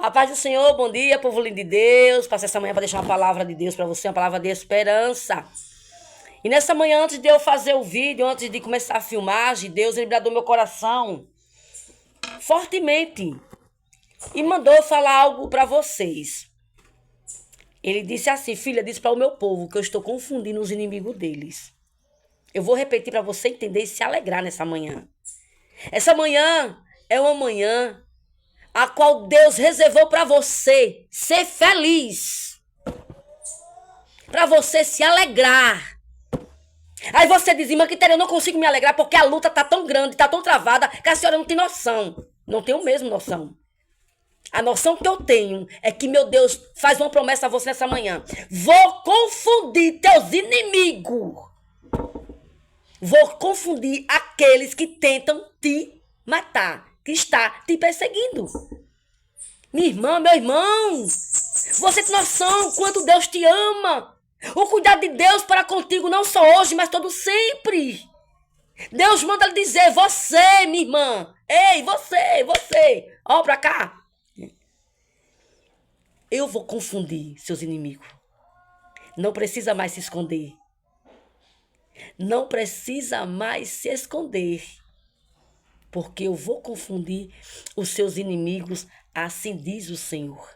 A paz do Senhor, bom dia, povo lindo de Deus. Passei essa manhã para deixar uma palavra de Deus para você, uma palavra de esperança. E nessa manhã, antes de eu fazer o vídeo, antes de começar a filmagem, Deus ele bradou meu coração fortemente e mandou eu falar algo para vocês. Ele disse assim: filha, disse para o meu povo que eu estou confundindo os inimigos deles. Eu vou repetir para você entender e se alegrar nessa manhã. Essa manhã é uma manhã a qual Deus reservou para você ser feliz, para você se alegrar. Aí você diz: irmã Quitéria, eu não consigo me alegrar porque a luta tá tão grande, tá tão travada, que a senhora não tem noção. Não tenho mesmo noção. A noção que eu tenho é que meu Deus faz uma promessa a você nessa manhã. Vou confundir teus inimigos. Vou confundir aqueles que tentam te matar, que está te perseguindo. Minha irmã, meu irmão, você tem noção quanto Deus te ama? O cuidado de Deus para contigo, não só hoje, mas todo sempre. Deus manda lhe dizer: você, minha irmã, ei, você, ó pra cá. Eu vou confundir seus inimigos. Não precisa mais se esconder. Não precisa mais se esconder. Porque eu vou confundir os seus inimigos, assim diz o Senhor.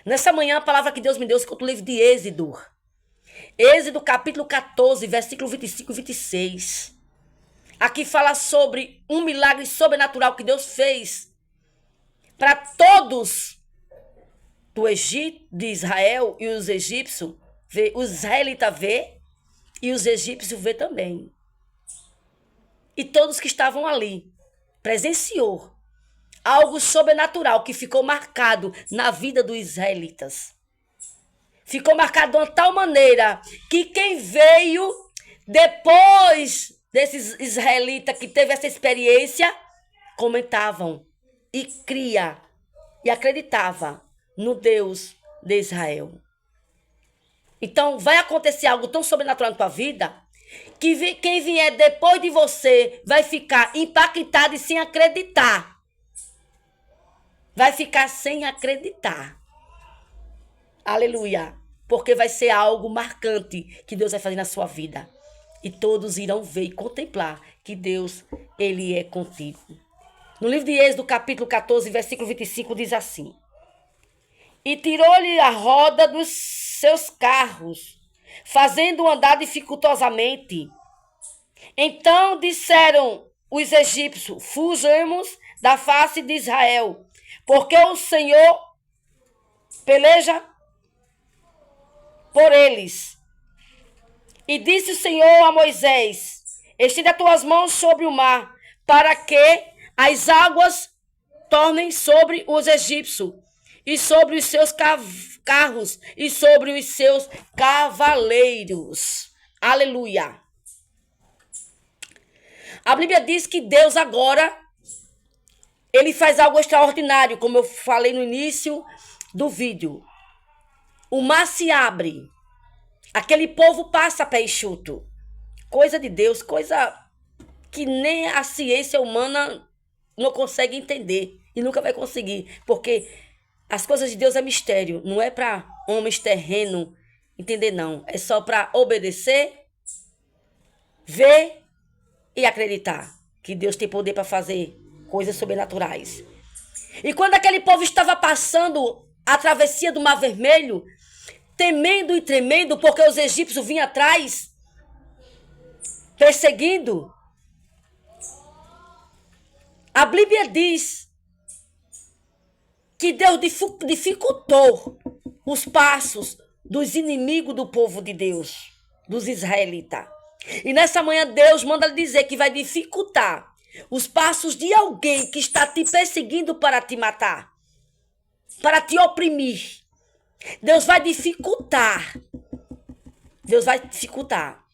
Nessa manhã, a palavra que Deus me deu, escuta o livro de Êxodo. Êxodo capítulo 14, versículo 25 e 26. Aqui fala sobre um milagre sobrenatural que Deus fez para todos do Egito, de Israel, e os egípcios, os israelitas vê e os egípcios vê também. E todos que estavam ali presenciou algo sobrenatural que ficou marcado na vida dos israelitas. Ficou marcado de uma tal maneira que quem veio depois desses israelitas que teve essa experiência, comentavam e cria e acreditava no Deus de Israel. Então vai acontecer algo tão sobrenatural na tua vida que quem vier depois de você vai ficar impactado e sem acreditar. Vai ficar sem acreditar. Aleluia. Porque vai ser algo marcante que Deus vai fazer na sua vida. E todos irão ver e contemplar que Deus, ele é contigo. No livro de Êxodo, capítulo 14, versículo 25, diz assim: e tirou-lhe a roda dos seus carros, fazendo andar dificultosamente. Então disseram os egípcios: fujamos da face de Israel, porque o Senhor peleja por eles. E disse o Senhor a Moisés: estenda as tuas mãos sobre o mar, para que as águas tornem sobre os egípcios, e sobre os seus carros, e sobre os seus cavaleiros. Aleluia. A Bíblia diz que Deus agora, ele faz algo extraordinário, como eu falei no início do vídeo. O mar se abre. Aquele povo passa pé enxuto. Coisa de Deus, coisa que nem a ciência humana não consegue entender. E nunca vai conseguir. Porque as coisas de Deus é mistério. Não é para homens terrenos entender, não. É só para obedecer, ver e acreditar que Deus tem poder para fazer coisas sobrenaturais. E quando aquele povo estava passando a travessia do Mar Vermelho, temendo e tremendo, porque os egípcios vinham atrás, perseguindo, a Bíblia diz que Deus dificultou os passos dos inimigos do povo de Deus, dos israelitas. E nessa manhã Deus manda lhe dizer que vai dificultar os passos de alguém que está te perseguindo para te matar, para te oprimir. Deus vai dificultar. Deus vai dificultar.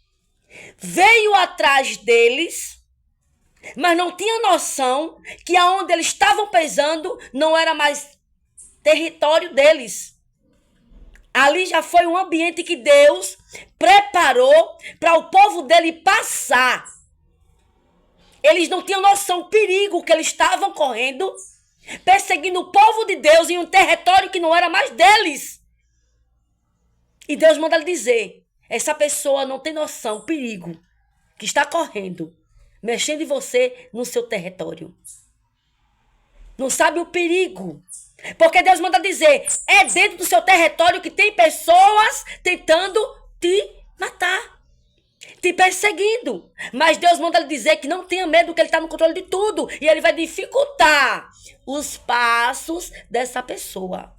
Veio atrás deles, mas não tinha noção que aonde eles estavam pisando não era mais território deles. Ali já foi um ambiente que Deus preparou para o povo dele passar. Eles não tinham noção do perigo que eles estavam correndo perseguindo o povo de Deus em um território que não era mais deles. E Deus manda lhe dizer, essa pessoa não tem noção, o perigo que está correndo, mexendo em você no seu território. Não sabe o perigo. Porque Deus manda dizer, é dentro do seu território que tem pessoas tentando te matar, te perseguindo. Mas Deus manda lhe dizer que não tenha medo, que ele está no controle de tudo. E ele vai dificultar os passos dessa pessoa.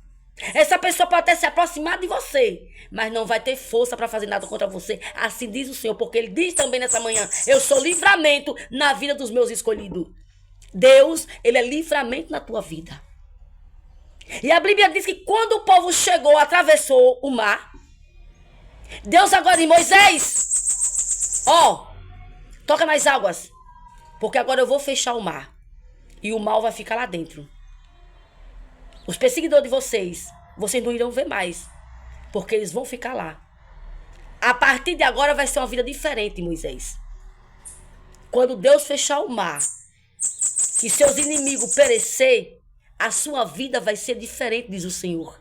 Essa pessoa pode até se aproximar de você, mas não vai ter força para fazer nada contra você. Assim diz o Senhor, porque ele diz também nessa manhã, eu sou livramento na vida dos meus escolhidos. Deus, ele é livramento na tua vida. E a Bíblia diz que quando o povo chegou, atravessou o mar, Deus agora em Moisés, toca nas águas, porque agora eu vou fechar o mar e o mal vai ficar lá dentro. Os perseguidores de vocês não irão ver mais, porque eles vão ficar lá. A partir de agora vai ser uma vida diferente, Moisés. Quando Deus fechar o mar e seus inimigos perecer, a sua vida vai ser diferente, diz o Senhor.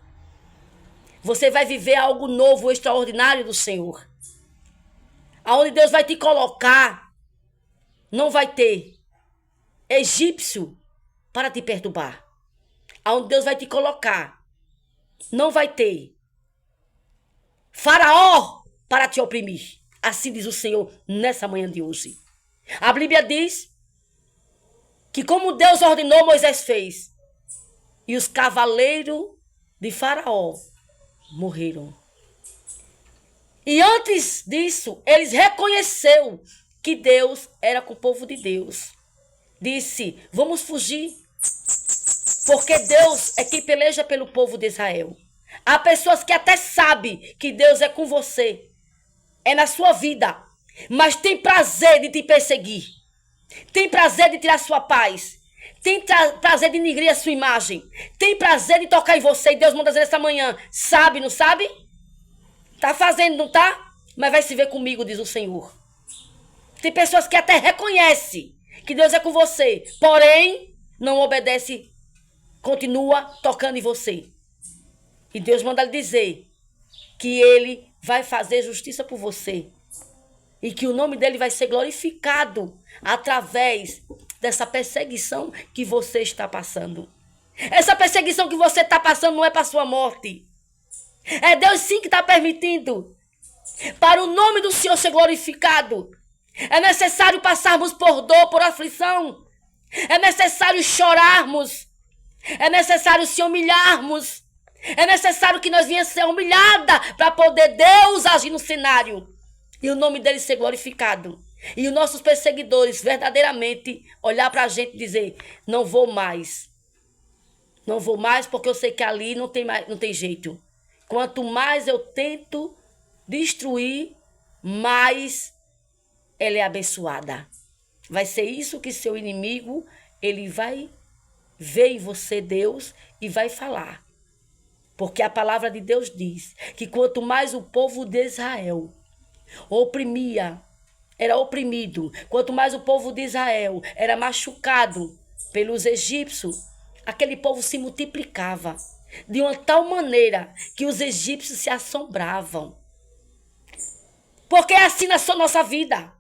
Você vai viver algo novo, extraordinário do Senhor. Aonde Deus vai te colocar, não vai ter egípcio para te perturbar. Aonde Deus vai te colocar, não vai ter faraó para te oprimir. Assim diz o Senhor nessa manhã de hoje. A Bíblia diz que como Deus ordenou, Moisés fez. E os cavaleiros de faraó morreram. E antes disso, eles reconheceram que Deus era com o povo de Deus. Disse, vamos fugir. Porque Deus é quem peleja pelo povo de Israel. Há pessoas que até sabem que Deus é com você. É na sua vida. Mas tem prazer de te perseguir. Tem prazer de tirar sua paz. Tem prazer de denigrir a sua imagem. Tem prazer de tocar em você. E Deus manda dizer essa manhã. Sabe, não sabe? Tá fazendo, não tá? Mas vai se ver comigo, diz o Senhor. Tem pessoas que até reconhecem que Deus é com você. Porém, não obedece. Continua tocando em você. E Deus manda lhe dizer que ele vai fazer justiça por você. E que o nome dele vai ser glorificado através dessa perseguição que você está passando. Essa perseguição que você está passando não é para sua morte. É Deus sim que está permitindo. Para o nome do Senhor ser glorificado. É necessário passarmos por dor, por aflição. É necessário chorarmos. É necessário se humilharmos. É necessário que nós venhamos ser humilhada para poder Deus agir no cenário. E o nome dele ser glorificado. E os nossos perseguidores verdadeiramente olhar para a gente e dizer, não vou mais. Não vou mais porque eu sei que ali não tem jeito. Quanto mais eu tento destruir, mais ela é abençoada. Vai ser isso que seu inimigo, ele vai ver em você, Deus, e vai falar. Porque a palavra de Deus diz que quanto mais o povo de Israel era oprimido, quanto mais o povo de Israel era machucado pelos egípcios, aquele povo se multiplicava de uma tal maneira que os egípcios se assombravam. Porque é assim na nossa vida.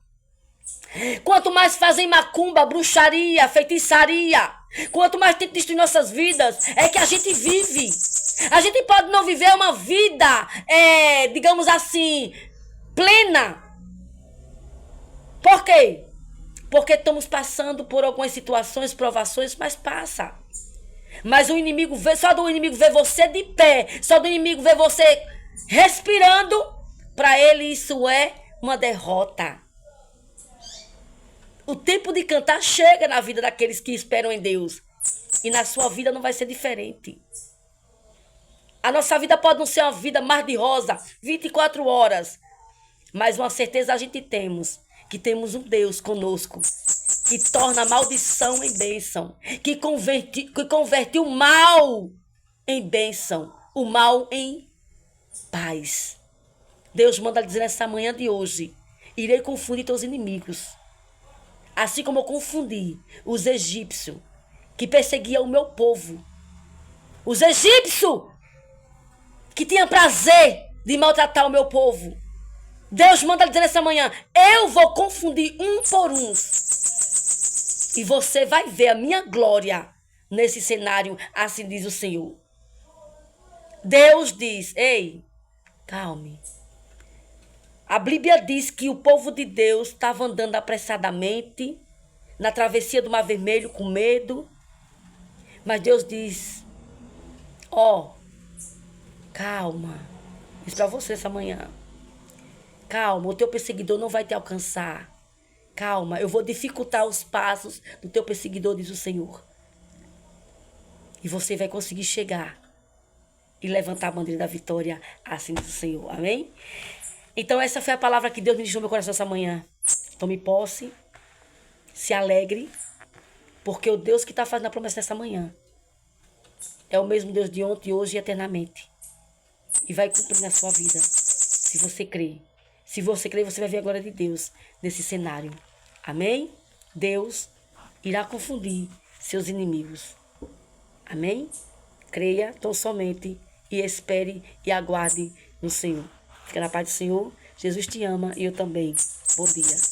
Quanto mais fazem macumba, bruxaria, feitiçaria, quanto mais tentam destruir nossas vidas, é que a gente vive. A gente pode não viver uma vida, digamos assim, plena. Por quê? Porque estamos passando por algumas situações, provações, mas passa. Mas o inimigo vê, só do inimigo ver você de pé, só do inimigo ver você respirando, para ele isso é uma derrota. O tempo de cantar chega na vida daqueles que esperam em Deus. E na sua vida não vai ser diferente. A nossa vida pode não ser uma vida mar de rosa, 24 horas. Mas uma certeza a gente temos, que temos um Deus conosco, que torna a maldição em bênção, que converte o mal em bênção, o mal em paz. Deus manda dizer nessa manhã de hoje, irei confundir teus inimigos. Assim como eu confundi os egípcios, que perseguia o meu povo. Os egípcios que tinham prazer de maltratar o meu povo. Deus manda dizer nessa manhã, eu vou confundir um por um. E você vai ver a minha glória nesse cenário, assim diz o Senhor. Deus diz, ei, calme. A Bíblia diz que o povo de Deus estava andando apressadamente na travessia do Mar Vermelho com medo. Mas Deus diz, calma. Isso para você essa manhã. Calma, o teu perseguidor não vai te alcançar. Calma, eu vou dificultar os passos do teu perseguidor, diz o Senhor. E você vai conseguir chegar e levantar a bandeira da vitória, assim diz o Senhor. Amém? Então essa foi a palavra que Deus me deixou no meu coração essa manhã. Tome posse, se alegre, porque o Deus que está fazendo a promessa dessa manhã é o mesmo Deus de ontem, hoje e eternamente. E vai cumprir na sua vida, se você crer. Se você crer, você vai ver a glória de Deus nesse cenário. Amém? Deus irá confundir seus inimigos. Amém? Creia tão somente e espere e aguarde no Senhor. Fica na paz do Senhor. Jesus te ama e eu também. Bom dia.